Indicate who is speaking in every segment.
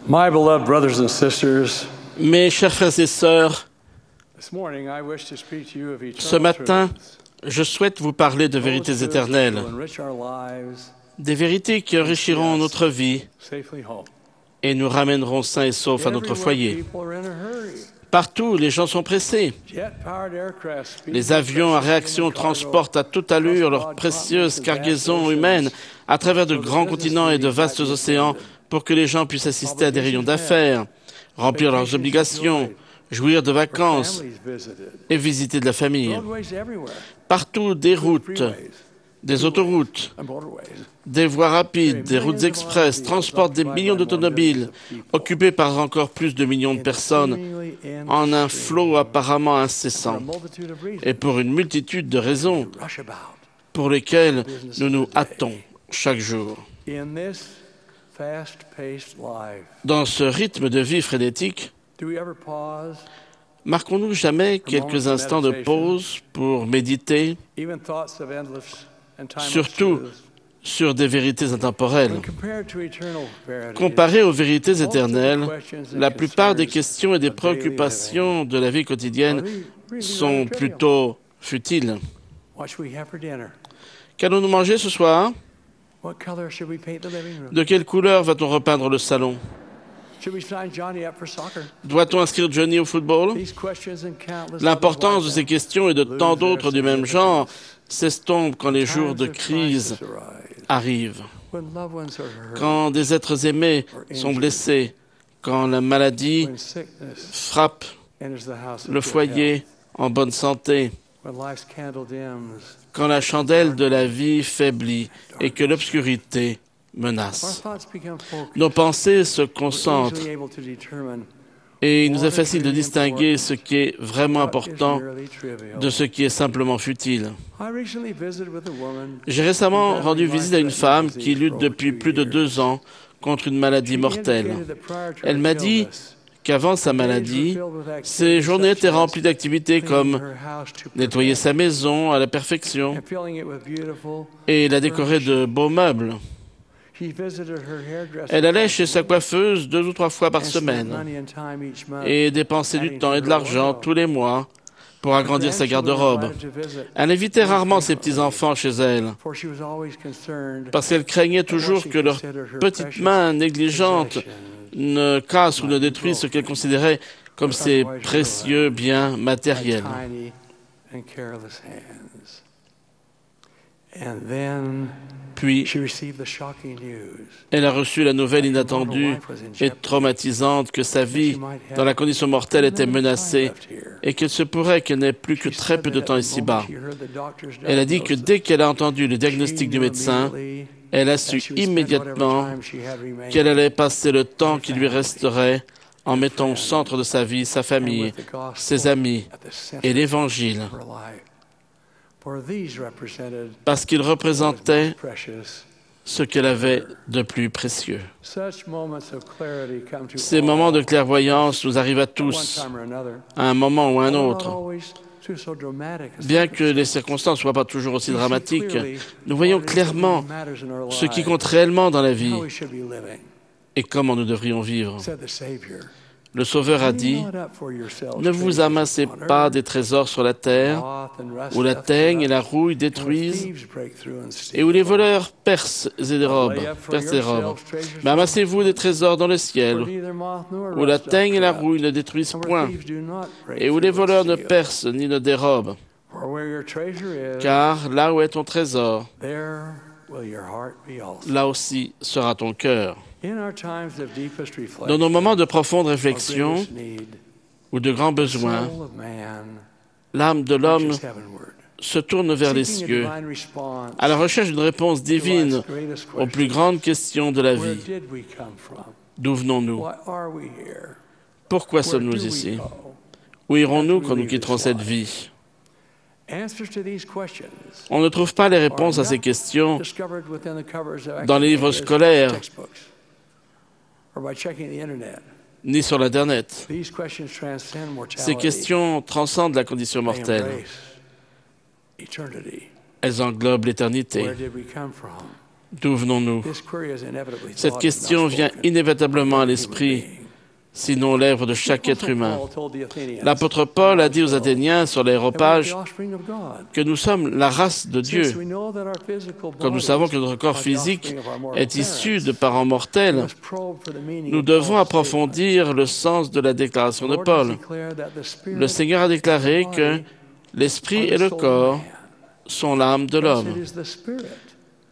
Speaker 1: My beloved brothers and sisters,
Speaker 2: Mes chers frères et sœurs,
Speaker 1: this morning I wish to speak to you of
Speaker 2: ce
Speaker 1: eternal
Speaker 2: matin,
Speaker 1: truths.
Speaker 2: je souhaite vous parler de
Speaker 1: Those
Speaker 2: vérités
Speaker 1: truths
Speaker 2: éternelles,
Speaker 1: will enrich our lives
Speaker 2: des vérités qui enrichiront notre vie
Speaker 1: safely home.
Speaker 2: et nous ramèneront sains et saufs à notre
Speaker 1: Everywhere
Speaker 2: foyer.
Speaker 1: people are in a hurry.
Speaker 2: Partout, les gens sont pressés.
Speaker 1: Jet-powered aircraft speed
Speaker 2: Les avions à réaction transportent à toute allure leurs précieuses cargaisons humaines à travers de grands continents et de vastes océans pour que les gens puissent assister à des réunions d'affaires, remplir leurs obligations, jouir de vacances
Speaker 1: families visited.
Speaker 2: et visiter de la famille.
Speaker 1: Roadways everywhere.
Speaker 2: Partout, des routes,
Speaker 1: Freeways
Speaker 2: des autoroutes,
Speaker 1: and motorways.
Speaker 2: des voies rapides, des routes express transportent des millions d'automobiles, occupés par encore plus de millions de personnes,
Speaker 1: Seemingly
Speaker 2: en un
Speaker 1: endless
Speaker 2: flot apparemment
Speaker 1: for a
Speaker 2: incessant,
Speaker 1: multitude of reasons.
Speaker 2: et pour une multitude de raisons
Speaker 1: Rush about.
Speaker 2: pour lesquelles nous nous hâtons chaque jour.
Speaker 1: In this fast-paced life,
Speaker 2: Dans ce rythme de vie frénétique,
Speaker 1: do we ever pause,
Speaker 2: marquons-nous jamais quelques instants de pause pour méditer,
Speaker 1: even thoughts of endless and timeless
Speaker 2: surtout
Speaker 1: truths?
Speaker 2: sur des vérités intemporelles?
Speaker 1: When compared to eternal verities,
Speaker 2: Comparé aux vérités
Speaker 1: most of the
Speaker 2: éternelles,
Speaker 1: questions and
Speaker 2: la plupart des
Speaker 1: concerns
Speaker 2: questions et des
Speaker 1: of daily
Speaker 2: préoccupations de la vie
Speaker 1: living
Speaker 2: quotidienne
Speaker 1: are really
Speaker 2: sont
Speaker 1: rather trivial.
Speaker 2: plutôt futiles.
Speaker 1: What should we have for dinner?
Speaker 2: Qu'allons-nous manger ce soir?
Speaker 1: What color should we paint the living room?
Speaker 2: De quelle couleur va-t-on repeindre le salon?
Speaker 1: Should we sign Johnny up for soccer?
Speaker 2: Doit-on inscrire Johnny au football?
Speaker 1: These questions and countless
Speaker 2: L'importance de
Speaker 1: others
Speaker 2: ces
Speaker 1: like them
Speaker 2: questions et de
Speaker 1: lose
Speaker 2: tant
Speaker 1: their
Speaker 2: d'autres du même genre
Speaker 1: significance.
Speaker 2: s'estompent quand les jours de
Speaker 1: Times of
Speaker 2: crise
Speaker 1: crisis arise,
Speaker 2: arrivent,
Speaker 1: when loved ones are hurt,
Speaker 2: quand des êtres aimés sont blessés, quand la maladie
Speaker 1: when sickness
Speaker 2: frappe
Speaker 1: enters the house of
Speaker 2: le
Speaker 1: good
Speaker 2: foyer
Speaker 1: health,
Speaker 2: en bonne santé,
Speaker 1: when life's candle dims.
Speaker 2: quand la chandelle de la vie faiblit et que l'obscurité
Speaker 1: Our
Speaker 2: menace.
Speaker 1: thoughts become focused.
Speaker 2: Nos pensées se
Speaker 1: We're
Speaker 2: concentrent
Speaker 1: easily able to determine
Speaker 2: et il nous est facile de distinguer ce qui est vraiment
Speaker 1: what is
Speaker 2: important
Speaker 1: merely trivial.
Speaker 2: de ce qui est simplement futile.
Speaker 1: I recently visited with a woman
Speaker 2: J'ai récemment rendu visite à une femme qui lutte depuis plus de 2 ans contre une maladie mortelle. Elle m'a dit qu'avant sa maladie, ses journées étaient remplies d'activités comme nettoyer sa maison à la perfection et la décorer de beaux meubles. Elle allait chez sa coiffeuse 2 ou 3 fois par semaine et dépensait du temps et de l'argent tous les mois pour agrandir sa garde-robe. Elle invitait rarement ses petits-enfants chez elle parce qu'elle craignait toujours que leurs petites mains négligentes ne cassent ou ne détruisent ce qu'elle considérait comme ses précieux biens matériels. Puis, elle a reçu la nouvelle inattendue et traumatisante que sa vie dans la condition mortelle était menacée et qu'il se pourrait qu'elle n'ait plus que très peu de temps ici-bas. Elle a dit que dès qu'elle a entendu le diagnostic du médecin, elle a su immédiatement qu'elle allait passer le temps qui lui resterait en mettant au centre de sa vie sa famille, ses amis et l'Évangile, parce qu'il représentait ce qu'elle avait de plus précieux. Ces moments de clairvoyance nous arrivent à tous, à un moment ou à un autre. Bien que les circonstances ne soient pas toujours aussi dramatiques, nous voyons clairement ce qui compte réellement dans la vie et comment nous devrions vivre. Le Sauveur a dit, « Ne vous amassez pas des trésors sur la terre, où la teigne et la rouille détruisent, et où les voleurs percent et dérobent, mais amassez-vous des trésors dans le ciel, où la teigne et la rouille ne détruisent point, et où les voleurs ne percent ni ne dérobent. Car là où est ton trésor, là aussi sera ton cœur. » Dans nos moments de profonde réflexion ou de grands besoins, l'âme de l'homme se tourne vers les cieux, à la recherche d'une réponse divine aux plus grandes questions de la vie. D'où venons-nous? Pourquoi sommes-nous ici? Où irons-nous quand nous quitterons cette vie? On ne trouve pas les réponses à ces questions dans les livres scolaires ni sur l'Internet. Ces questions transcendent la condition mortelle. Elles englobent l'éternité. D'où venons-nous? Cette question vient inévitablement à l'esprit, sinon l'œuvre de chaque être humain. L'apôtre Paul a dit aux Athéniens sur l'aréopage que nous sommes la race de Dieu. Comme nous savons que notre corps physique est issu de parents mortels, nous devons approfondir le sens de la déclaration de Paul. Le Seigneur a déclaré que l'esprit et le corps sont l'âme de l'homme.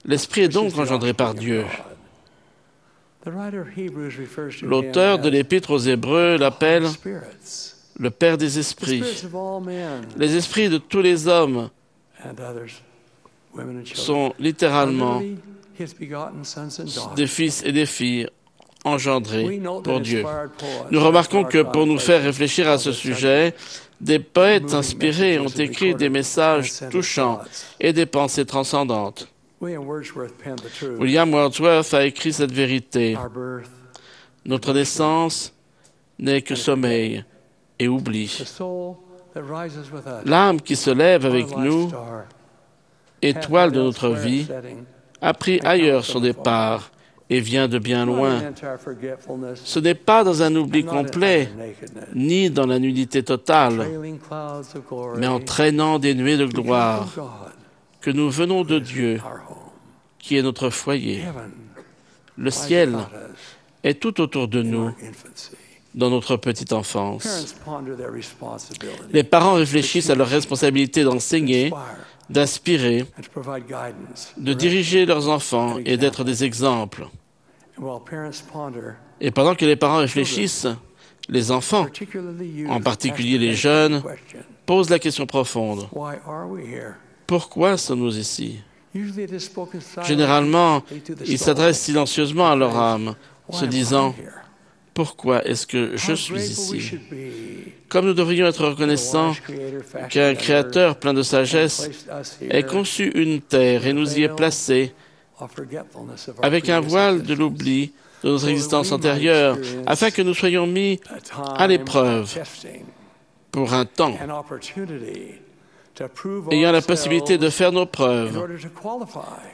Speaker 2: L'esprit est donc engendré par Dieu. L'auteur de l'Épître aux Hébreux l'appelle le Père des esprits. Les esprits de tous les hommes sont littéralement des fils et des filles engendrés pour Dieu. Nous remarquons que pour nous faire réfléchir à ce sujet, des poètes inspirés ont écrit des messages touchants et des pensées transcendantes. William Wordsworth a écrit cette vérité. Notre naissance n'est que sommeil et oubli. L'âme qui se lève avec nous, étoile de notre vie, a pris ailleurs son départ et vient de bien loin. Ce n'est pas dans un oubli complet, ni dans la nudité totale, mais en traînant des nuées de gloire, que nous venons de Dieu, qui est notre foyer. Le ciel est tout autour de nous, dans notre petite enfance. Les parents réfléchissent à leur responsabilité d'enseigner, d'inspirer, de diriger leurs enfants et d'être des exemples. Et pendant que les parents réfléchissent, les enfants, en particulier les jeunes, posent la question profonde. Pourquoi sommes-nous ici? Généralement, ils s'adressent silencieusement à leur âme, se disant « Pourquoi est-ce que je suis ici ?» Comme nous devrions être reconnaissants qu'un Créateur plein de sagesse ait conçu une terre et nous y ait placés avec un voile de l'oubli de notre existence antérieure, afin que nous soyons mis à l'épreuve pour un temps, ayant la possibilité de faire nos preuves,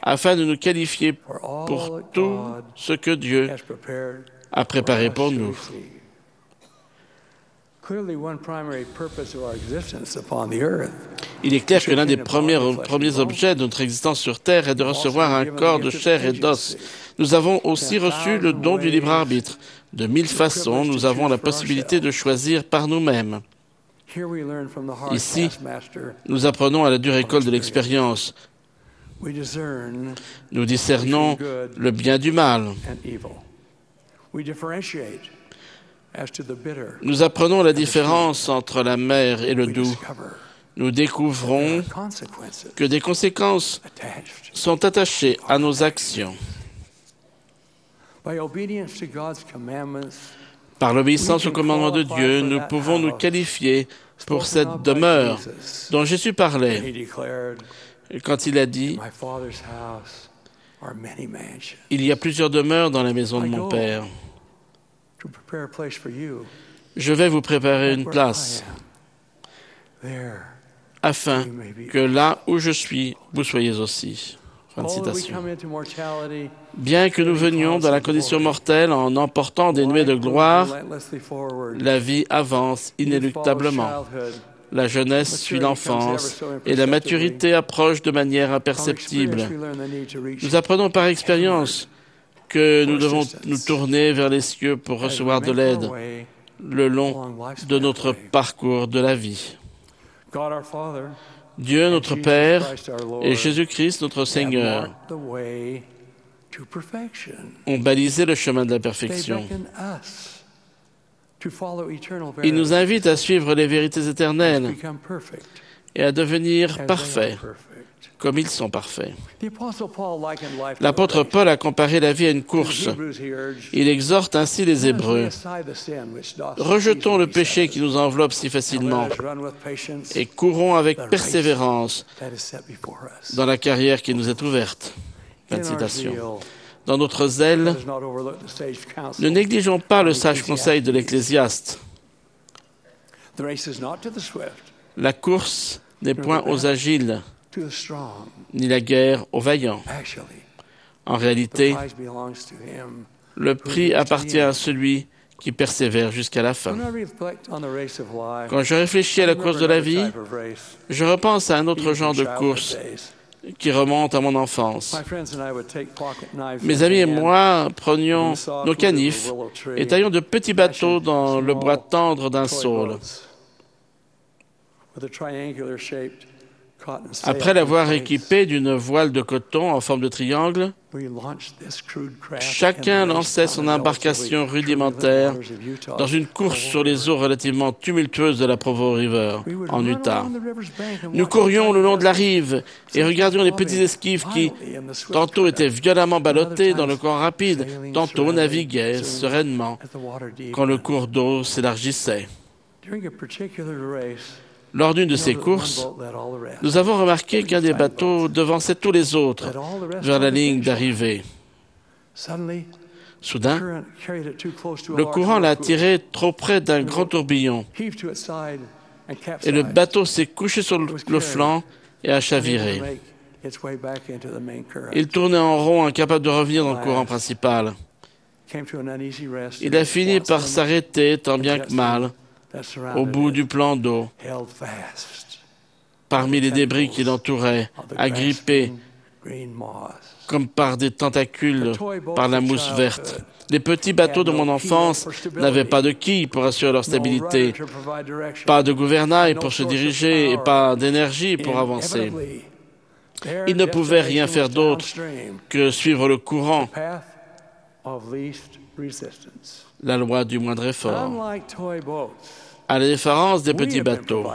Speaker 2: afin de nous qualifier pour tout ce que Dieu a préparé pour nous. Il est clair que l'un des premiers objets de notre existence sur Terre est de recevoir un corps de chair et d'os. Nous avons aussi reçu le don du libre arbitre. De 1000 façons, nous avons la possibilité de choisir par nous-mêmes. Ici, nous apprenons à la dure école de l'expérience. Nous discernons le bien du mal. Nous apprenons la différence entre la mer et le doux. Nous découvrons que des conséquences sont attachées à nos actions. Par l'obéissance aux commandements de Dieu, nous pouvons nous qualifier pour cette demeure dont Jésus parlait quand il a dit « Il y a plusieurs demeures dans la maison de mon Père. Je vais vous préparer une place afin que là où je suis, vous soyez aussi. » Fin de citation. Bien que nous venions dans la condition mortelle en emportant des nuées de gloire, la vie avance inéluctablement. La jeunesse suit l'enfance et la maturité approche de manière imperceptible. Nous apprenons par expérience que nous devons nous tourner vers les cieux pour recevoir de l'aide le long de notre parcours de la vie. Dieu, notre Père, et Jésus-Christ, notre Seigneur, ont balisé le chemin de la perfection. Ils nous invitent à suivre les vérités éternelles et à devenir parfaits, comme ils sont parfaits. L'apôtre Paul a comparé la vie à une course. Il exhorte ainsi les Hébreux. Rejetons le péché qui nous enveloppe si facilement et courons avec persévérance dans la carrière qui nous est ouverte. Fin de citation. Dans notre zèle, ne négligeons pas le sage conseil de l'Ecclésiaste. La course n'est point aux agiles, ni la guerre aux vaillants. En réalité, le prix appartient à celui qui persévère jusqu'à la fin. Quand je réfléchis à la course de la vie, je repense à un autre genre de course qui remonte à mon enfance. Mes amis et moi prenions nos canifs et taillions de petits bateaux dans le bois tendre d'un saule. Après l'avoir équipé d'une voile de coton en forme de triangle, chacun lançait son embarcation rudimentaire dans une course sur les eaux relativement tumultueuses de la Provo River, en Utah. Nous courions le long de la rive et regardions les petits esquifs qui, tantôt étaient violemment ballottés dans le courant rapide, tantôt naviguaient sereinement quand le cours d'eau s'élargissait. Lors d'une de ces courses, nous avons remarqué qu'un des bateaux devançait tous les autres vers la ligne d'arrivée. Soudain, le courant l'a attiré trop près d'un grand tourbillon et le bateau s'est couché sur le flanc et a chaviré. Il tournait en rond, incapable de revenir dans le courant principal. Il a fini par s'arrêter tant bien que mal au bout du plan d'eau, parmi les débris qui l'entouraient, agrippés comme par des tentacules par la mousse verte. Les petits bateaux de mon enfance n'avaient pas de quilles pour assurer leur stabilité, pas de gouvernail pour se diriger et pas d'énergie pour avancer. Ils ne pouvaient rien faire d'autre que suivre le courant, la loi du moindre effort. À la différence des petits bateaux,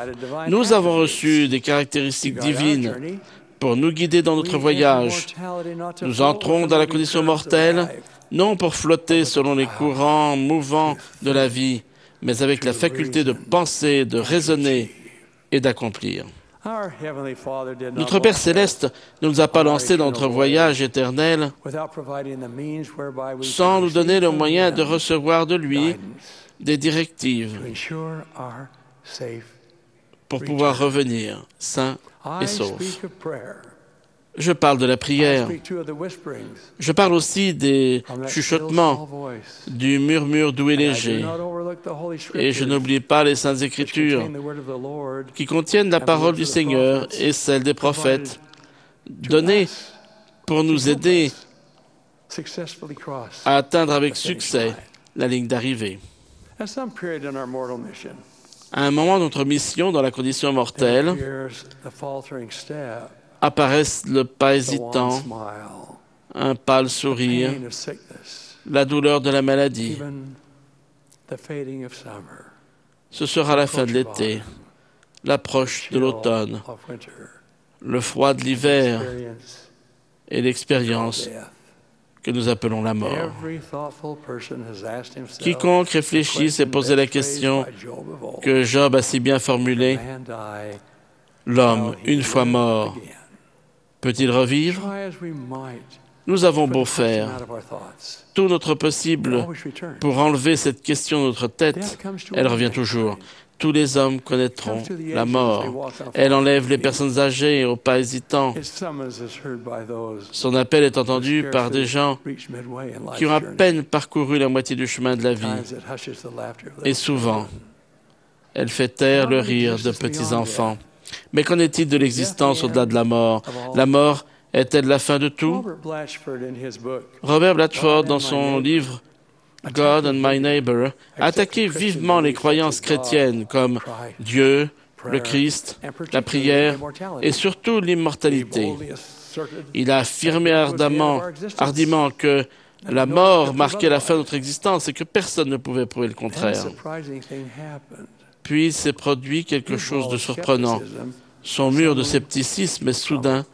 Speaker 2: nous avons reçu des caractéristiques divines pour nous guider dans notre voyage. Nous entrons dans la condition mortelle, non pour flotter selon les courants mouvants de la vie, mais avec la faculté de penser, de raisonner et d'accomplir. Notre Père Céleste ne nous a pas lancés dans notre voyage éternel sans nous donner le moyen de recevoir de lui des directives pour pouvoir revenir sains et saufs. Je parle de la prière. Je parle aussi des chuchotements, du murmure doux et léger. Et je n'oublie pas les Saintes Écritures qui contiennent la parole du Seigneur et celle des prophètes, données pour nous aider à atteindre avec succès la ligne d'arrivée. À un moment de notre mission dans la condition mortelle, apparaissent le pas hésitant, un pâle sourire, la douleur de la maladie. Ce sera la fin de l'été, l'approche de l'automne, le froid de l'hiver et l'expérience que nous appelons la mort. Quiconque réfléchit s'est posé la question que Job a si bien formulée: l'homme, une fois mort, peut-il revivre? Nous avons beau faire tout notre possible pour enlever cette question de notre tête, elle revient toujours. Tous les hommes connaîtront la mort. Elle enlève les personnes âgées au pas hésitant. Son appel est entendu par des gens qui ont à peine parcouru la moitié du chemin de la vie. Et souvent, elle fait taire le rire de petits-enfants. Mais qu'en est-il de l'existence au-delà de la mort? La mort est-elle la fin de tout? Robert Blatchford, dans son livre God and My Neighbor, a attaqué vivement les croyances chrétiennes comme Dieu, le Christ, la prière et surtout l'immortalité. Il a affirmé hardiment que la mort marquait la fin de notre existence et que personne ne pouvait prouver le contraire. Puis il s'est produit quelque chose de surprenant. Son mur de scepticisme est soudain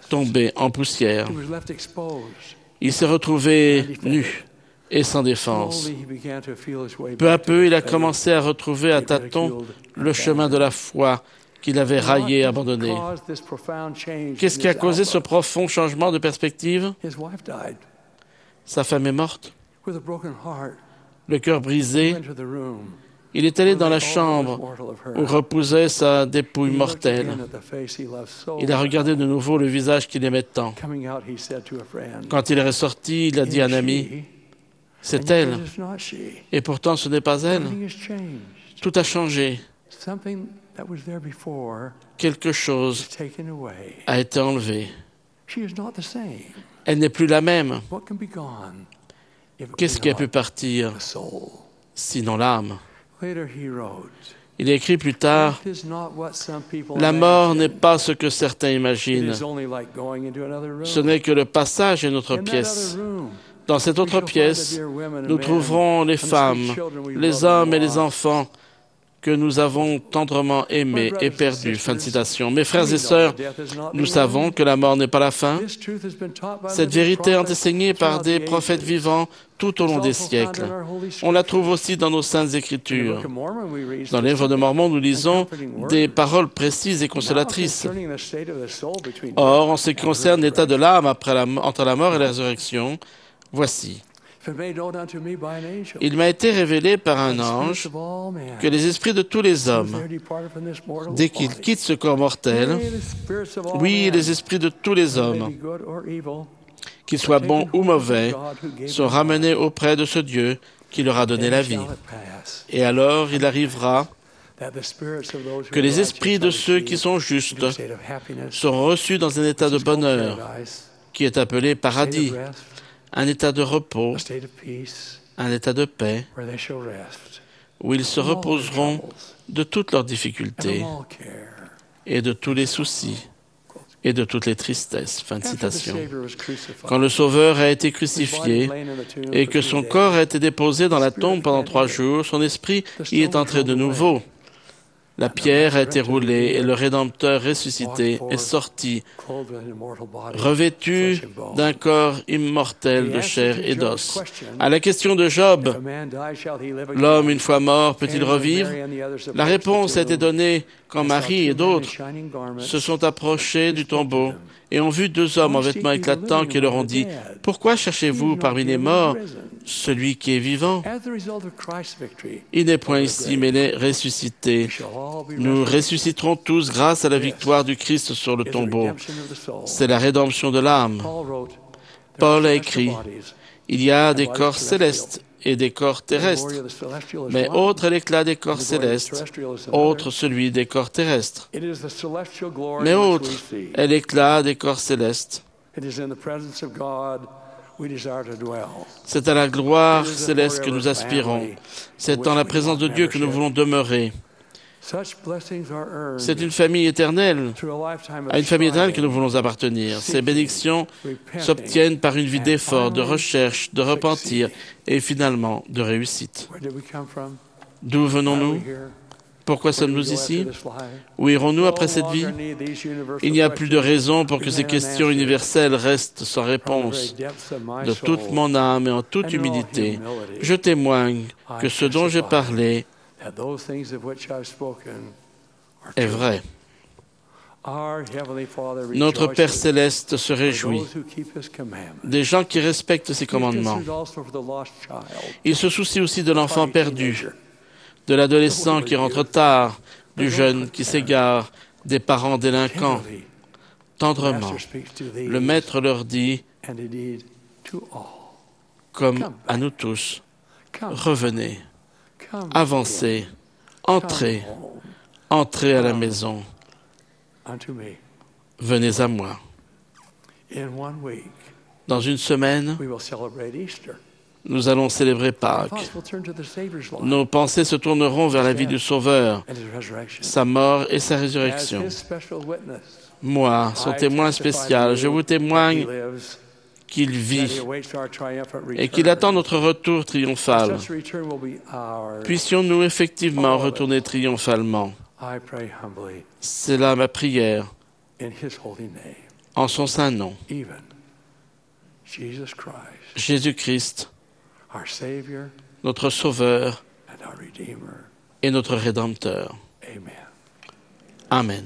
Speaker 2: tombé en poussière. Il s'est retrouvé nu et sans défense. Peu à peu, il a commencé à retrouver à tâtons le chemin de la foi qu'il avait raillé et abandonné. Qu'est-ce qui a causé ce profond changement de perspective? Sa femme est morte. Le cœur brisé, Il est allé dans la chambre où reposait sa dépouille mortelle. Il a regardé de nouveau le visage qu'il aimait tant. Quand il est ressorti, il a dit à un ami, « C'est elle. Et pourtant, ce n'est pas elle. Tout a changé. Quelque chose a été enlevé. Elle n'est plus la même. Qu'est-ce qui a pu partir, sinon l'âme ?» Il a écrit plus tard, « La mort n'est pas ce que certains imaginent. Ce n'est que le passage à une autre pièce. Dans cette autre pièce, nous trouverons les femmes, les hommes et les enfants que nous avons tendrement aimés et perdus. » Fin de citation. Mes frères et sœurs, nous savons que la mort n'est pas la fin. Cette vérité est enseignée par des prophètes vivants tout au long des siècles. On la trouve aussi dans nos saintes écritures. Dans le livre de Mormon, nous lisons des paroles précises et consolatrices. Or, en ce qui concerne l'état de l'âme entre la mort et la résurrection, voici. Il m'a été révélé par un ange que les esprits de tous les hommes, dès qu'ils quittent ce corps mortel, oui, les esprits de tous les hommes, qu'ils soient bons ou mauvais, sont ramenés auprès de ce Dieu qui leur a donné la vie. Et alors il arrivera que les esprits de ceux qui sont justes seront reçus dans un état de bonheur, qui est appelé paradis, un état de repos, un état de paix, où ils se reposeront de toutes leurs difficultés et de tous les soucis et de toutes les tristesses. Fin de citation. Quand le Sauveur a été crucifié et que son corps a été déposé dans la tombe pendant 3 jours, son esprit y est entré de nouveau. La pierre a été roulée et le Rédempteur ressuscité est sorti, revêtu d'un corps immortel de chair et d'os. À la question de Job, l'homme une fois mort peut-il revivre? La réponse a été donnée quand Marie et d'autres se sont approchés du tombeau et ont vu 2 hommes en vêtements éclatants qui leur ont dit « Pourquoi cherchez-vous parmi les morts celui qui est vivant? Il n'est point ici, mais il est ressuscité. Nous ressusciterons tous grâce à la victoire du Christ sur le tombeau. C'est la rédemption de l'âme. » Paul a écrit « Il y a des corps célestes et des corps terrestres, mais autre est l'éclat des corps célestes, autre celui des corps terrestres. Mais autre est l'éclat des corps célestes. C'est à la gloire céleste que nous aspirons. C'est dans la présence de Dieu que nous voulons demeurer. C'est une famille éternelle, à une famille éternelle que nous voulons appartenir. Ces bénédictions s'obtiennent par une vie d'effort, de recherche, de repentir et finalement de réussite. D'où venons-nous? Pourquoi sommes-nous ici? Où irons-nous après cette vie? Il n'y a plus de raison pour que ces questions universelles restent sans réponse. De toute mon âme et en toute humilité, je témoigne que ce dont j'ai parlé est vrai. Notre Père céleste se réjouit des gens qui respectent ses commandements. Il se soucie aussi de l'enfant perdu, de l'adolescent qui rentre tard, du jeune qui s'égare, des parents délinquants. Tendrement, le Maître leur dit, comme à nous tous, revenez, avancez, entrez, entrez à la maison. Venez à moi. Dans une semaine, nous allons célébrer Pâques. Nos pensées se tourneront vers la vie du Sauveur, sa mort et sa résurrection. Moi, son témoin spécial, je vous témoigne qu'il vit et qu'il attend notre retour triomphal. Puissions-nous effectivement retourner triomphalement. C'est là ma prière, en son saint nom. Jésus-Christ, notre Sauveur et notre Rédempteur. Amen.